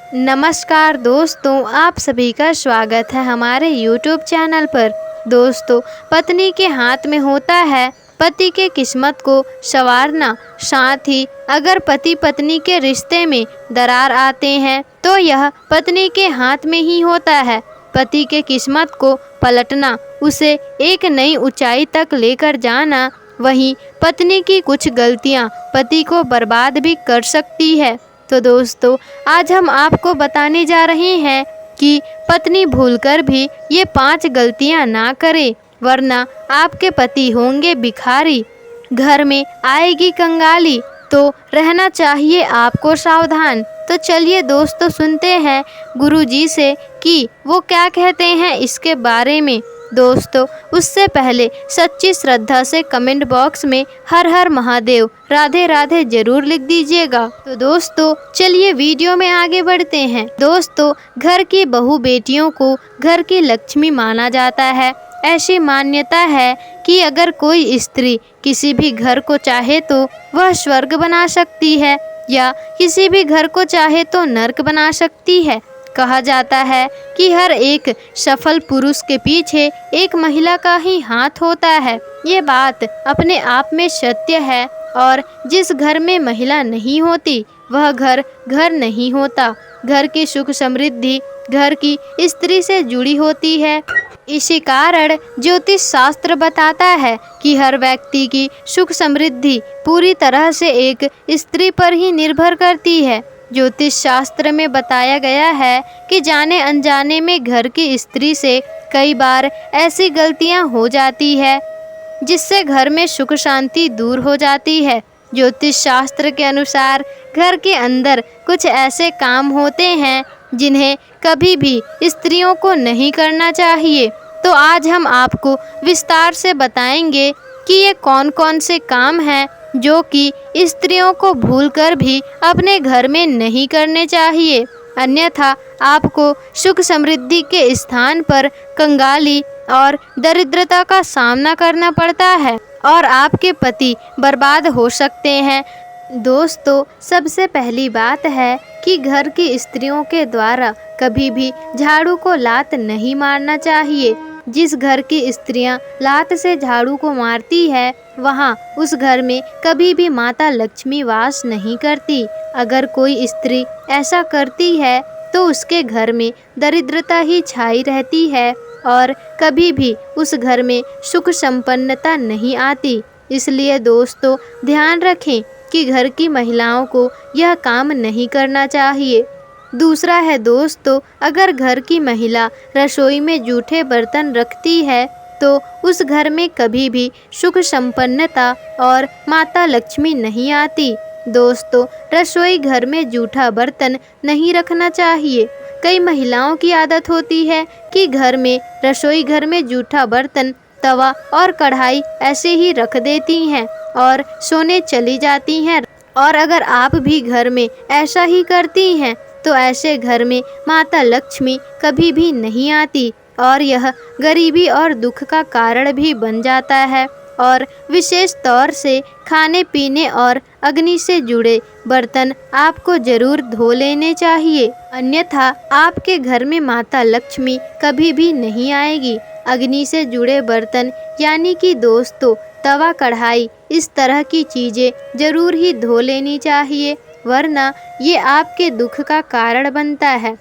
नमस्कार दोस्तों, आप सभी का स्वागत है हमारे YouTube चैनल पर। दोस्तों, पत्नी के हाथ में होता है पति के किस्मत को संवारना। साथ ही अगर पति पत्नी के रिश्ते में दरार आते हैं तो यह पत्नी के हाथ में ही होता है। पति के किस्मत को पलटना, उसे एक नई ऊंचाई तक लेकर जाना। वहीं पत्नी की कुछ गलतियां पति को बर्बाद भी कर सकती है। तो दोस्तों, आज हम आपको बताने जा रहे हैं कि पत्नी भूलकर भी ये 5 गलतियां ना करे, वरना आपके पति होंगे भिखारी, घर में आएगी कंगाली। तो रहना चाहिए आपको सावधान। तो चलिए दोस्तों, सुनते हैं गुरुजी से कि वो क्या कहते हैं इसके बारे में। दोस्तों, उससे पहले सच्ची श्रद्धा से कमेंट बॉक्स में हर हर महादेव, राधे राधे जरूर लिख दीजिएगा। तो दोस्तों, चलिए वीडियो में आगे बढ़ते हैं। दोस्तों, घर की बहू बेटियों को घर की लक्ष्मी माना जाता है। ऐसी मान्यता है कि अगर कोई स्त्री किसी भी घर को चाहे तो वह स्वर्ग बना सकती है, या किसी भी घर को चाहे तो नर्क बना सकती है। कहा जाता है कि हर एक सफल पुरुष के पीछे एक महिला का ही हाथ होता है। ये बात अपने आप में सत्य है, और जिस घर में महिला नहीं होती वह घर घर नहीं होता। घर की सुख समृद्धि घर की स्त्री से जुड़ी होती है। इसी कारण ज्योतिष शास्त्र बताता है कि हर व्यक्ति की सुख समृद्धि पूरी तरह से एक स्त्री पर ही निर्भर करती है। ज्योतिष शास्त्र में बताया गया है कि जाने अनजाने में घर की स्त्री से कई बार ऐसी गलतियां हो जाती है जिससे घर में सुख शांति दूर हो जाती है। ज्योतिष शास्त्र के अनुसार घर के अंदर कुछ ऐसे काम होते हैं जिन्हें कभी भी स्त्रियों को नहीं करना चाहिए। तो आज हम आपको विस्तार से बताएंगे कि ये कौन कौन से काम हैं जो कि स्त्रियों को भूलकर भी अपने घर में नहीं करने चाहिए, अन्यथा आपको सुख समृद्धि के स्थान पर कंगाली और दरिद्रता का सामना करना पड़ता है और आपके पति बर्बाद हो सकते हैं। दोस्तों, सबसे पहली बात है कि घर की स्त्रियों के द्वारा कभी भी झाड़ू को लात नहीं मारना चाहिए। जिस घर की स्त्रियां लात से झाड़ू को मारती है वहां उस घर में कभी भी माता लक्ष्मी वास नहीं करती। अगर कोई स्त्री ऐसा करती है तो उसके घर में दरिद्रता ही छाई रहती है और कभी भी उस घर में सुख संपन्नता नहीं आती। इसलिए दोस्तों, ध्यान रखें कि घर की महिलाओं को यह काम नहीं करना चाहिए। दूसरा है दोस्तों, अगर घर की महिला रसोई में जूठे बर्तन रखती है तो उस घर में कभी भी सुख संपन्नता और माता लक्ष्मी नहीं आती। दोस्तों, रसोई घर में जूठा बर्तन नहीं रखना चाहिए। कई महिलाओं की आदत होती है कि घर में रसोई घर में जूठा बर्तन, तवा और कढ़ाई ऐसे ही रख देती हैं और सोने चली जाती हैं। और अगर आप भी घर में ऐसा ही करती हैं तो ऐसे घर में माता लक्ष्मी कभी भी नहीं आती और यह गरीबी और दुख का कारण भी बन जाता है। और विशेष तौर से खाने पीने और अग्नि से जुड़े बर्तन आपको जरूर धो लेने चाहिए, अन्यथा आपके घर में माता लक्ष्मी कभी भी नहीं आएगी। अग्नि से जुड़े बर्तन यानी कि दोस्तों तवा, कढ़ाई, इस तरह की चीज़ें जरूर ही धो लेनी चाहिए, वरना ये आपके दुख का कारण बनता है।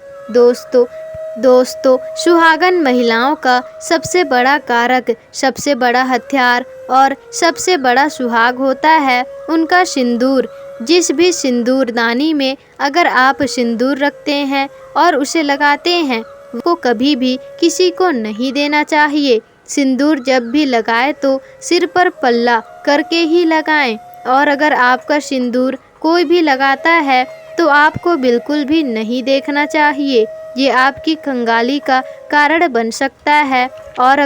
दोस्तों, सुहागन महिलाओं का सबसे बड़ा कारक, सबसे बड़ा हथियार और सबसे बड़ा सुहाग होता है उनका सिंदूर। जिस भी सिंदूरदानी में अगर आप सिंदूर रखते हैं और उसे लगाते हैं, वो कभी भी किसी को नहीं देना चाहिए। सिंदूर जब भी लगाए तो सिर पर पल्ला करके ही लगाएं, और अगर आपका सिंदूर कोई भी लगाता है तो आपको बिल्कुल भी नहीं देखना चाहिए। ये आपकी कंगाली का कारण बन सकता है। और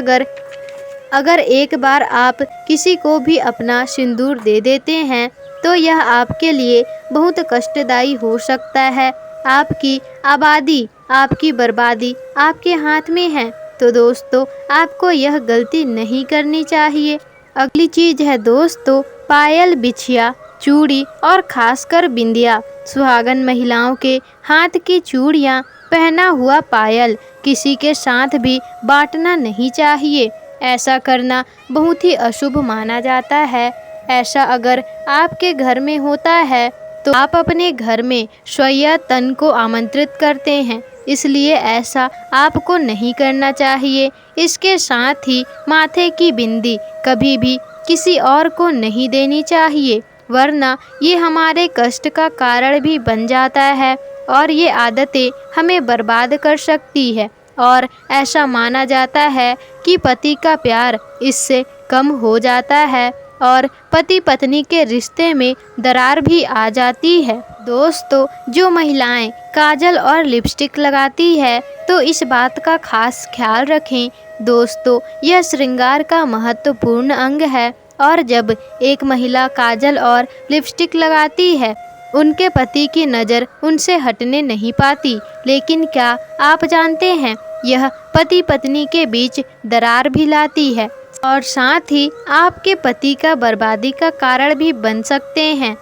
अगर एक बार आप किसी को भी अपना सिंदूर दे देते हैं तो यह आपके लिए बहुत कष्टदायी हो सकता है। आपकी आबादी, आपकी बर्बादी आपके हाथ में है। तो दोस्तों, आपको यह गलती नहीं करनी चाहिए। अगली चीज़ है दोस्तों, पायल, बिछिया, चूड़ी और खासकर बिंदिया। सुहागन महिलाओं के हाथ की चूड़ियाँ, पहना हुआ पायल किसी के साथ भी बांटना नहीं चाहिए। ऐसा करना बहुत ही अशुभ माना जाता है। ऐसा अगर आपके घर में होता है तो आप अपने घर में स्वयं तन को आमंत्रित करते हैं, इसलिए ऐसा आपको नहीं करना चाहिए। इसके साथ ही माथे की बिंदी कभी भी किसी और को नहीं देनी चाहिए, वरना ये हमारे कष्ट का कारण भी बन जाता है और ये आदतें हमें बर्बाद कर सकती है। और ऐसा माना जाता है कि पति का प्यार इससे कम हो जाता है और पति पत्नी के रिश्ते में दरार भी आ जाती है। दोस्तों, जो महिलाएं काजल और लिपस्टिक लगाती है तो इस बात का खास ख्याल रखें। दोस्तों, यह श्रृंगार का महत्वपूर्ण अंग है और जब एक महिला काजल और लिपस्टिक लगाती है उनके पति की नज़र उनसे हटने नहीं पाती। लेकिन क्या आप जानते हैं, यह पति पत्नी के बीच दरार भी लाती है और साथ ही आपके पति का बर्बादी का कारण भी बन सकते हैं।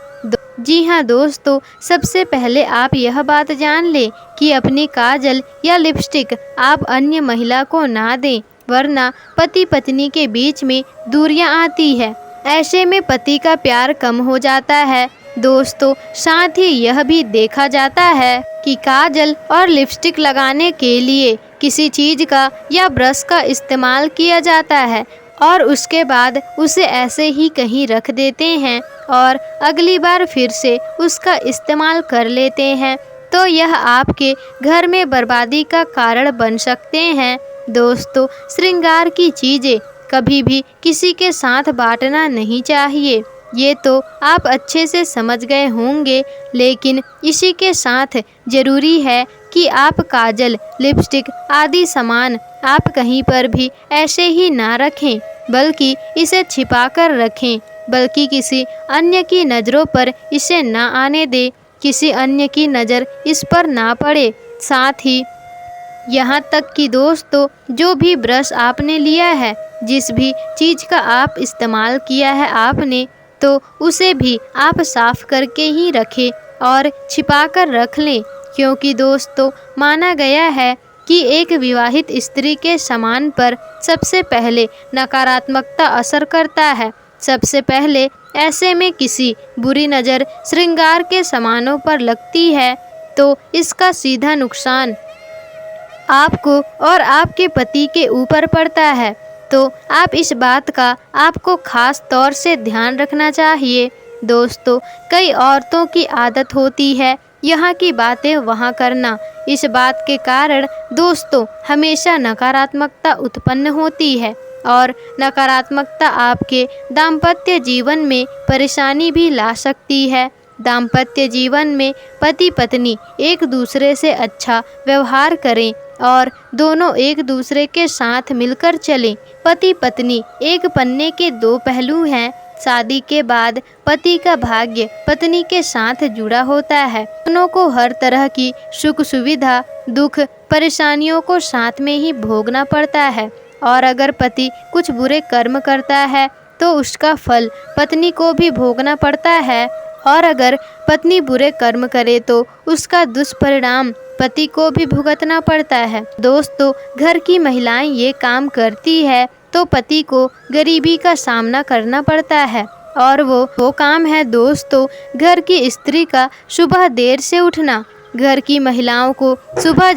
जी हाँ दोस्तों, सबसे पहले आप यह बात जान लें कि अपनी काजल या लिपस्टिक आप अन्य महिला को ना दें, वरना पति पत्नी के बीच में दूरियां आती है। ऐसे में पति का प्यार कम हो जाता है। दोस्तों, साथ ही यह भी देखा जाता है कि काजल और लिपस्टिक लगाने के लिए किसी चीज़ का या ब्रश का इस्तेमाल किया जाता है और उसके बाद उसे ऐसे ही कहीं रख देते हैं और अगली बार फिर से उसका इस्तेमाल कर लेते हैं, तो यह आपके घर में बर्बादी का कारण बन सकते हैं। दोस्तों, श्रृंगार की चीज़ें कभी भी किसी के साथ बांटना नहीं चाहिए, ये तो आप अच्छे से समझ गए होंगे। लेकिन इसी के साथ ज़रूरी है कि आप काजल, लिपस्टिक आदि सामान आप कहीं पर भी ऐसे ही ना रखें, बल्कि इसे छिपा कर रखें, बल्कि किसी अन्य की नज़रों पर इसे ना आने दें, किसी अन्य की नज़र इस पर ना पड़े। साथ ही यहाँ तक कि दोस्तों, जो भी ब्रश आपने लिया है, जिस भी चीज़ का आप इस्तेमाल किया है आपने, तो उसे भी आप साफ करके ही रखें और छिपा कर रख लें, क्योंकि दोस्तों माना गया है कि एक विवाहित स्त्री के सामान पर सबसे पहले नकारात्मकता असर करता है। सबसे पहले ऐसे में किसी बुरी नज़र श्रृंगार के सामानों पर लगती है तो इसका सीधा नुकसान आपको और आपके पति के ऊपर पड़ता है। तो आप इस बात का आपको खास तौर से ध्यान रखना चाहिए। दोस्तों, कई औरतों की आदत होती है यहाँ की बातें वहाँ करना। इस बात के कारण दोस्तों हमेशा नकारात्मकता उत्पन्न होती है और नकारात्मकता आपके दाम्पत्य जीवन में परेशानी भी ला सकती है। दाम्पत्य जीवन में पति पत्नी एक दूसरे से अच्छा व्यवहार करें और दोनों एक दूसरे के साथ मिलकर चलें। पति पत्नी एक पन्ने के दो पहलू हैं। शादी के बाद पति का भाग्य पत्नी के साथ जुड़ा होता है। दोनों को हर तरह की सुख सुविधा, दुख, परेशानियों को साथ में ही भोगना पड़ता है और अगर पति कुछ बुरे कर्म करता है तो उसका फल पत्नी को भी भोगना पड़ता है और अगर पत्नी बुरे कर्म करे तो उसका दुष्परिणाम पति को भी भुगतना पड़ता है। दोस्तों, घर की महिलाएं ये काम करती है तो पति को गरीबी का सामना करना पड़ता है और वो काम है दोस्तों घर की स्त्री का सुबह देर से उठना। घर की महिलाओं को सुबह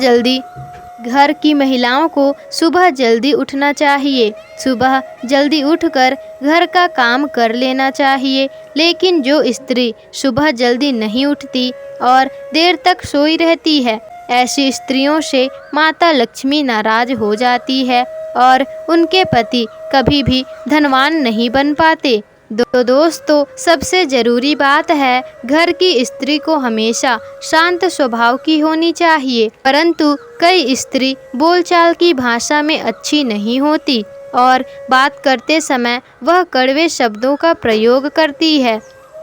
जल्दी उठना चाहिए। सुबह जल्दी उठकर घर का काम कर लेना चाहिए। लेकिन जो स्त्री सुबह जल्दी नहीं उठती और देर तक सोई रहती है, ऐसी स्त्रियों से माता लक्ष्मी नाराज हो जाती है और उनके पति कभी भी धनवान नहीं बन पाते। दोस्तों, सबसे ज़रूरी बात है घर की स्त्री को हमेशा शांत स्वभाव की होनी चाहिए, परंतु कई स्त्री बोलचाल की भाषा में अच्छी नहीं होती और बात करते समय वह कड़वे शब्दों का प्रयोग करती है,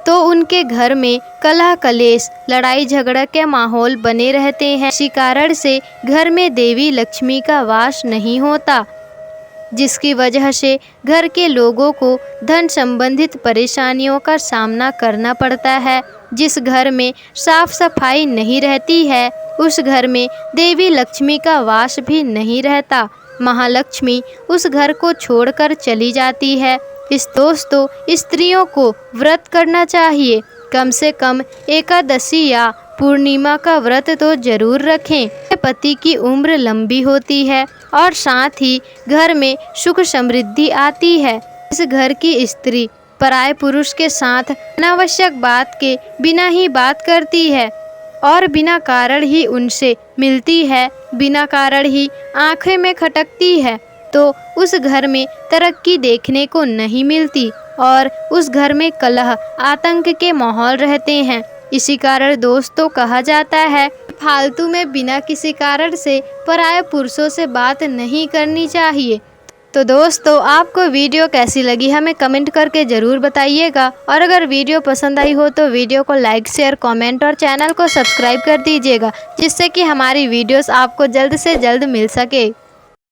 तो उनके घर में कलह कलेश, लड़ाई झगड़ा के माहौल बने रहते हैं। इसी कारण से घर में देवी लक्ष्मी का वास नहीं होता। जिसकी वजह से घर के लोगों को धन संबंधित परेशानियों का सामना करना पड़ता है। जिस घर में साफ सफाई नहीं रहती है उस घर में देवी लक्ष्मी का वास भी नहीं रहता। महालक्ष्मी उस घर को छोड़कर चली जाती है। इस दोस्तों स्त्रियों को व्रत करना चाहिए। कम से कम एकादशी या पूर्णिमा का व्रत तो जरूर रखें। पति की उम्र लंबी होती है और साथ ही घर में सुख समृद्धि आती है। इस घर की स्त्री पराये पुरुष के साथ अनावश्यक बात के बिना ही बात करती है और बिना कारण ही उनसे मिलती है, बिना कारण ही आंखें में खटकती है, तो उस घर में तरक्की देखने को नहीं मिलती और उस घर में कलह आतंक के माहौल रहते हैं। इसी कारण दोस्तों कहा जाता है फालतू में बिना किसी कारण से पराये पुरुषों से बात नहीं करनी चाहिए। तो दोस्तों आपको वीडियो कैसी लगी हमें कमेंट करके ज़रूर बताइएगा और अगर वीडियो पसंद आई हो तो वीडियो को लाइक शेयर कमेंट और चैनल को सब्सक्राइब कर दीजिएगा जिससे कि हमारी वीडियोस आपको जल्द से जल्द मिल सके।